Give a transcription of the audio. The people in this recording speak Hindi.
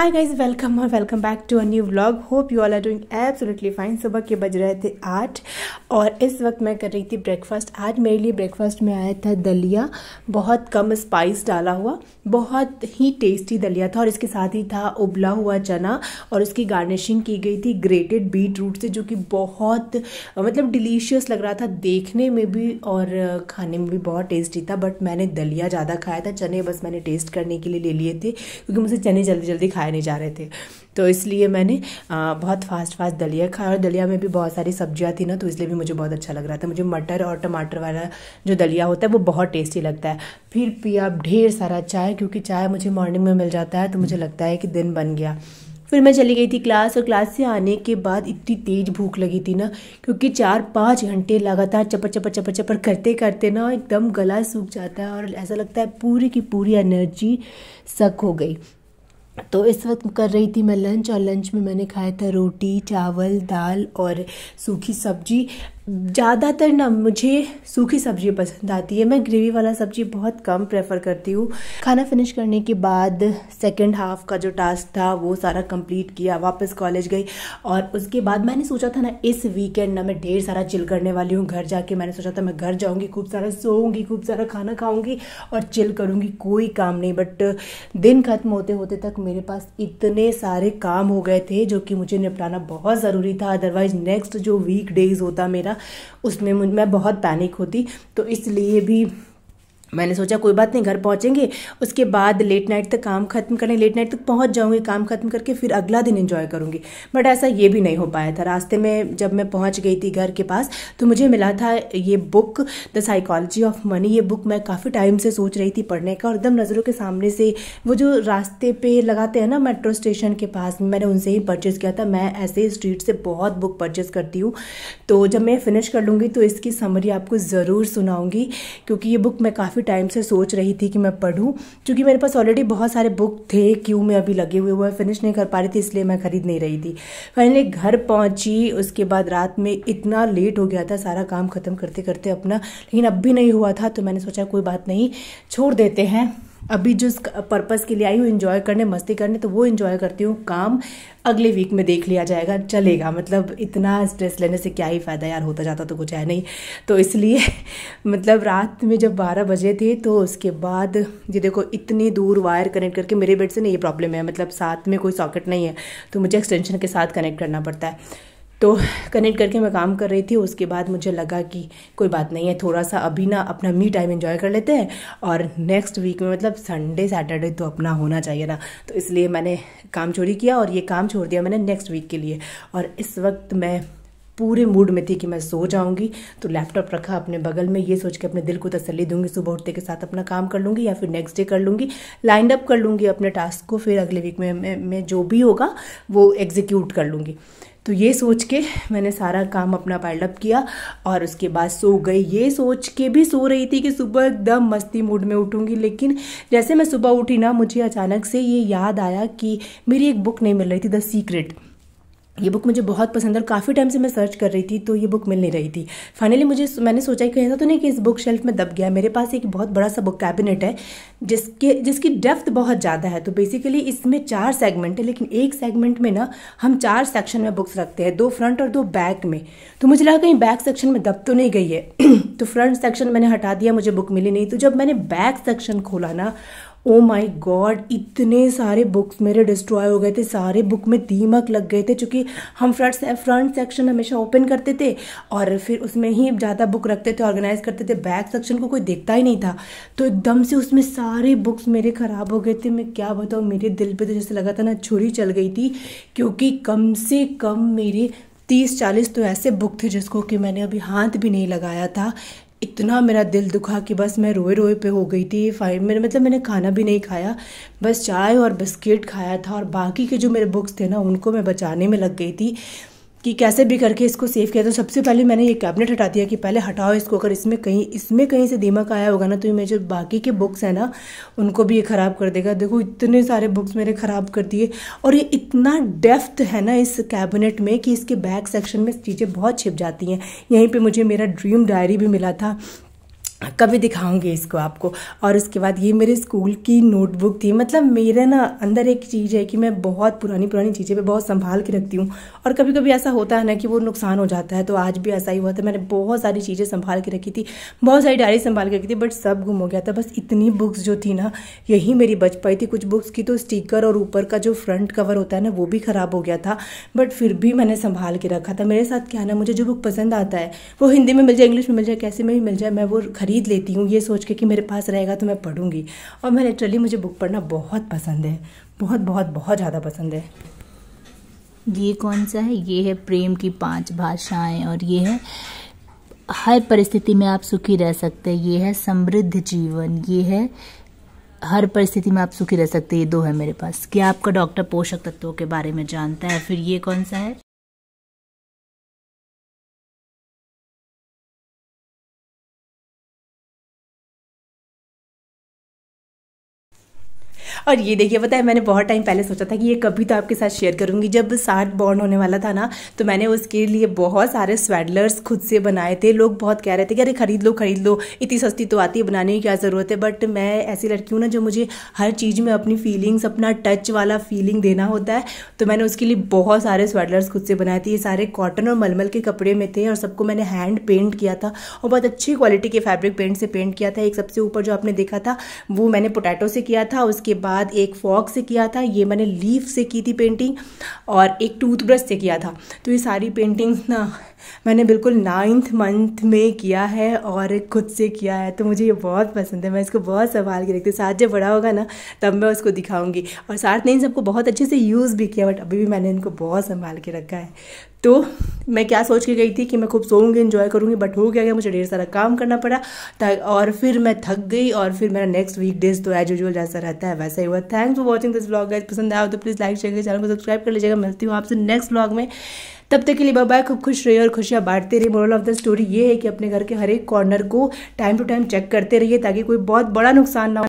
Hi guys, welcome back to a new vlog. Hope you all are doing absolutely fine. सुबह के बज रहे थे 8 और इस वक्त मैं कर रही थी ब्रेकफास्ट। आज मेरे लिए ब्रेकफास्ट में आया था दलिया, बहुत कम स्पाइस डाला हुआ, बहुत ही टेस्टी दलिया था। और इसके साथ ही था उबला हुआ चना और उसकी गार्निशिंग की गई थी ग्रेटेड बीट रूट से, जो कि बहुत मतलब डिलीशियस लग रहा था देखने में भी और खाने में भी बहुत टेस्टी था। बट मैंने दलिया ज़्यादा खाया था, चने बस मैंने टेस्ट करने के लिए ले लिए थे क्योंकि मुझे चने जल्दी जल्दी खाए नहीं जा रहे थे, तो इसलिए मैंने बहुत फास्ट दलिया खाया। और दलिया में भी बहुत सारी सब्जियां थी ना, तो इसलिए भी मुझे बहुत अच्छा लग रहा था। मुझे मटर और टमाटर वाला जो दलिया होता है वो बहुत टेस्टी लगता है। फिर पिया ढेर सारा चाय, क्योंकि चाय मुझे मॉर्निंग में मिल जाता है तो मुझे लगता है कि दिन बन गया। फिर मैं चली गई थी क्लास, और क्लास से आने के बाद इतनी तेज़ भूख लगी थी ना, क्योंकि 4-5 घंटे लगातार चपर चपर करते करते ना एकदम गला सूख जाता है और ऐसा लगता है पूरी की पूरी एनर्जी सक हो गई। तो इस वक्त कर रही थी मैं लंच, और लंच में मैंने खाया था रोटी, चावल, दाल और सूखी सब्जी। ज़्यादातर ना मुझे सूखी सब्जी पसंद आती है, मैं ग्रेवी वाला सब्जी बहुत कम प्रेफर करती हूँ। खाना फिनिश करने के बाद सेकंड हाफ का जो टास्क था वो सारा कंप्लीट किया, वापस कॉलेज गई। और उसके बाद मैंने सोचा था ना इस वीकेंड ना मैं ढेर सारा चिल करने वाली हूँ घर जाके। मैंने सोचा था मैं घर जाऊँगी, खूब सारा सोऊंगी, खूब सारा खाना खाऊँगी और चिल करूँगी, कोई काम नहीं। बट दिन खत्म होते होते तक मेरे पास इतने सारे काम हो गए थे जो कि मुझे निपटाना बहुत ज़रूरी था। अदरवाइज नेक्स्ट जो वीक डेज होता मेरा, उसमें मैं बहुत पैनिक होती। तो इसलिए भी मैंने सोचा कोई बात नहीं, घर पहुंचेंगे, उसके बाद लेट नाइट तक काम खत्म करें, लेट नाइट तक पहुंच जाऊंगी, काम खत्म करके फिर अगला दिन एंजॉय करूंगी। बट ऐसा ये भी नहीं हो पाया था। रास्ते में जब मैं पहुंच गई थी घर के पास तो मुझे मिला था ये book, the psychology of money. ये बुक मैं काफ़ी टाइम से सोच रही थी पढ़ने का, और एकदम नज़रों के सामने से वो जो रास्ते पे लगाते हैं ना मेट्रो स्टेशन के पास, मैंने उनसे ही परचेज़ किया था। मैं ऐसे स्ट्रीट से बहुत बुक परचेज़ करती हूँ, तो जब मैं फिनिश कर लूँगी तो इसकी समरी आपको ज़रूर सुनाऊँगी, क्योंकि ये बुक मैं काफ़ी टाइम से सोच रही थी कि मैं पढूं। क्योंकि मेरे पास ऑलरेडी बहुत सारे बुक थे क्यों में अभी लगे हुए, वो फिनिश नहीं कर पा रही थी, इसलिए मैं खरीद नहीं रही थी। फाइनली घर पहुंची, उसके बाद रात में इतना लेट हो गया था सारा काम खत्म करते करते अपना, लेकिन अब भी नहीं हुआ था। तो मैंने सोचा कोई बात नहीं, छोड़ देते हैं, अभी जिस पर्पस के लिए आई हूँ एंजॉय करने, मस्ती करने, तो वो एंजॉय करती हूँ। काम अगले वीक में देख लिया जाएगा, चलेगा। मतलब इतना स्ट्रेस लेने से क्या ही फ़ायदा यार, होता जाता तो कुछ है नहीं। तो इसलिए मतलब रात में जब 12 बजे थे तो उसके बाद ये देखो इतनी दूर वायर कनेक्ट करके, मेरे बेड से नहीं ये प्रॉब्लम है, मतलब साथ में कोई सॉकेट नहीं है तो मुझे एक्सटेंशन के साथ कनेक्ट करना पड़ता है। तो कनेक्ट करके मैं काम कर रही थी। उसके बाद मुझे लगा कि कोई बात नहीं है, थोड़ा सा अभी ना अपना मी टाइम एंजॉय कर लेते हैं, और नेक्स्ट वीक में मतलब संडे सैटरडे तो अपना होना चाहिए ना। तो इसलिए मैंने काम चोरी किया और ये काम छोड़ दिया मैंने नेक्स्ट वीक के लिए। और इस वक्त मैं पूरे मूड में थी कि मैं सो जाऊंगी, तो लैपटॉप रखा अपने बगल में, ये सोच के अपने दिल को तसल्ली दूंगी सुबह उठते के साथ अपना काम कर लूँगी या फिर नेक्स्ट डे कर लूँगी, लाइंड अप कर लूँगी अपने टास्क को, फिर अगले वीक में जो भी होगा वो एग्जीक्यूट कर लूँगी। तो ये सोच के मैंने सारा काम अपना पाइल अप किया और उसके बाद सो गई। ये सोच के भी सो रही थी कि सुबह एकदम मस्ती मूड में उठूंगी, लेकिन जैसे मैं सुबह उठी ना, मुझे अचानक से ये याद आया कि मेरी एक बुक नहीं मिल रही थी, द सीक्रेट। ये बुक मुझे बहुत पसंद है और काफ़ी टाइम से मैं सर्च कर रही थी तो ये बुक मिल नहीं रही थी। फाइनली मैंने सोचा कि ऐसा तो नहीं कि इस बुक शेल्फ में दब गया। मेरे पास एक बहुत बड़ा सा बुक कैबिनेट है जिसकी डेप्थ बहुत ज़्यादा है। तो बेसिकली इसमें 4 सेगमेंट है, लेकिन एक सेगमेंट में ना हम 4 सेक्शन में बुक्स रखते हैं, 2 फ्रंट और 2 बैक में। तो मुझे लगा कहीं बैक सेक्शन में दब तो नहीं गई है तो फ्रंट सेक्शन मैंने हटा दिया, मुझे बुक मिली नहीं। तो जब मैंने बैक सेक्शन खोला ना, ओ माई गॉड, इतने सारे बुक्स मेरे डिस्ट्रॉय हो गए थे, सारे बुक में दीमक लग गए थे। चूँकि हम फ्रंट सेक्शन हमेशा ओपन करते थे और फिर उसमें ही ज़्यादा बुक रखते थे, ऑर्गेनाइज करते थे, बैक सेक्शन को कोई देखता ही नहीं था। तो एकदम से उसमें सारे बुक्स मेरे ख़राब हो गए थे। मैं क्या बताऊँ, मेरे दिल पे तो जैसे लगा था ना छुरी चल गई थी, क्योंकि कम से कम मेरे 30-40 तो ऐसे बुक थे जिसको कि मैंने अभी हाथ भी नहीं लगाया था। इतना मेरा दिल दुखा कि बस मैं रोए रोए पे हो गई थी। मैंने खाना भी नहीं खाया, बस चाय और बिस्किट खाया था, और बाकी के जो मेरे बुक्स थे ना उनको मैं बचाने में लग गई थी कि कैसे भी करके इसको सेव किया। तो सबसे पहले मैंने ये कैबिनेट हटा दिया कि पहले हटाओ इसको, अगर इसमें कहीं से दीमक आया होगा ना तो ये मेरे जो बाकी के बुक्स हैं ना उनको भी ये ख़राब कर देगा। देखो इतने सारे बुक्स मेरे ख़राब कर दिए, और ये इतना डेप्थ है ना इस कैबिनेट में कि इसके बैक सेक्शन में चीज़ें बहुत छिप जाती हैं। यहीं पर मुझे मेरा ड्रीम डायरी भी मिला था, कभी दिखाऊंगी इसको आपको। और उसके बाद ये मेरे स्कूल की नोटबुक थी। मतलब मेरे ना अंदर एक चीज़ है कि मैं बहुत पुरानी पुरानी चीज़ें पे बहुत संभाल के रखती हूँ, और कभी कभी ऐसा होता है ना कि वो नुकसान हो जाता है। तो आज भी ऐसा ही हुआ था, मैंने बहुत सारी चीज़ें संभाल के रखी थी, बहुत सारी डायरी संभाल के रखी थी, बट सब गुम हो गया था। बस इतनी बुक्स जो थी ना, यही मेरी बच पाई थी। कुछ बुक्स की तो स्टिकर और ऊपर का जो फ्रंट कवर होता है ना, वो भी ख़राब हो गया था, बट फिर भी मैंने संभाल के रखा था। मेरे साथ क्या है ना, मुझे जो बुक पसंद आता है वो हिंदी में मिल जाए, इंग्लिश में मिल जाए, कैसे में भी मिल जाए, मैं वो खरीद लेती हूँ ये सोच के कि मेरे पास रहेगा तो मैं पढ़ूंगी। और मैं लिटरली, मुझे बुक पढ़ना बहुत पसंद है, बहुत बहुत बहुत ज़्यादा पसंद है। ये कौन सा है? ये है प्रेम की 5 भाषाएं, और ये है हर परिस्थिति में आप सुखी रह सकते हैं। ये है समृद्ध जीवन, ये है हर परिस्थिति में आप सुखी रह सकते हैं। ये 2 है मेरे पास। क्या आपका डॉक्टर पोषक तत्वों के बारे में जानता है? फिर ये कौन सा है? और ये देखिए, पता है मैंने बहुत टाइम पहले सोचा था कि ये कभी तो आपके साथ शेयर करूंगी। जब सार्थ बॉर्न होने वाला था ना, तो मैंने उसके लिए बहुत सारे स्वेडलर्स खुद से बनाए थे। लोग बहुत कह रहे थे कि अरे खरीद लो, इतनी सस्ती तो आती है, बनाने की क्या ज़रूरत है। बट मैं ऐसी लड़की हूँ ना, जो मुझे हर चीज़ में अपनी फीलिंग्स, अपना टच वाला फीलिंग देना होता है। तो मैंने उसके लिए बहुत सारे स्वेडलर्स खुद से बनाए थे। ये सारे कॉटन और मलमल के कपड़े में थे, और सबको मैंने हैंड पेंट किया था, और बहुत अच्छी क्वालिटी के फैब्रिक पेंट से पेंट किया था। एक सबसे ऊपर जो आपने देखा था, वो मैंने पोटैटो से किया था। उसके बाद एक फॉग से किया था, ये मैंने लीफ से की थी पेंटिंग, और एक टूथब्रश से किया था। तो ये सारी पेंटिंग्स ना मैंने बिल्कुल 9th मंथ में किया है, और खुद से किया है। तो मुझे ये बहुत पसंद है, मैं इसको बहुत संभाल के रखती हूँ। साथ जब बड़ा होगा ना, तब मैं उसको दिखाऊंगी। और साथ ने इन सबको बहुत अच्छे से यूज़ भी किया, बट अभी भी मैंने इनको बहुत संभाल के रखा है। तो मैं क्या सोच के गई थी कि मैं खूब सोऊंगी, एंजॉय करूंगी, बट हो गया, मुझे ढेर सारा काम करना पड़ा, और फिर मैं थक गई। और फिर मेरा नेक्स्ट वीक डेज तो एज यूजुअल जैसा रहता है वैसा ही हुआ। Thanks for watching this vlog guys. पसंद आया तो प्लीज़ लाइक शेयर, चैनल को सब्सक्राइब कर लीजिएगा। मिलती हूँ आपसे नेक्स्ट व्लॉग में, तब तक के लिए बाय बाय। खूब खुश रहिए और खुशियाँ बांटते रहिए। मोरल ऑफ द स्टोरी ये है कि अपने घर के हर एक कॉर्नर को टाइम टू टाइम चेक करते रहिए, ताकि कोई बहुत बड़ा नुकसान ना हो।